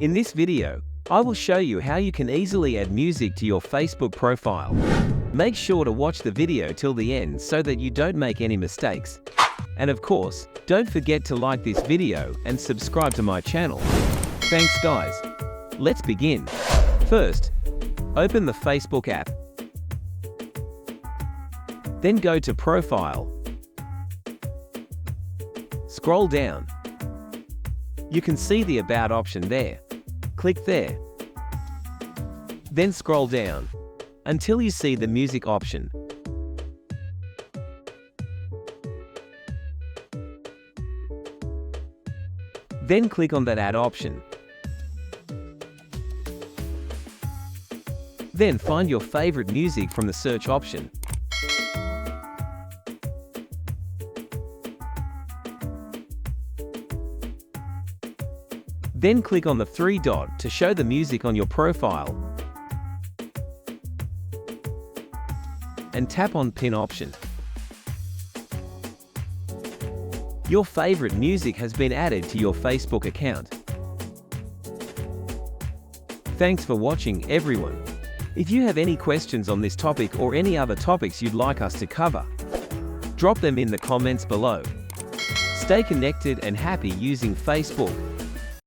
In this video, I will show you how you can easily add music to your Facebook profile. Make sure to watch the video till the end so that you don't make any mistakes. And of course, don't forget to like this video and subscribe to my channel. Thanks guys. Let's begin. First, open the Facebook app. Then go to Profile. Scroll down. You can see the About option there. Click there. Then scroll down until you see the Music option. Then click on that Add option. Then find your favorite music from the search option. Then click on the three dot to show the music on your profile. And tap on Pin option. Your favorite music has been added to your Facebook account. Thanks for watching, everyone. If you have any questions on this topic or any other topics you'd like us to cover, drop them in the comments below. Stay connected and happy using Facebook.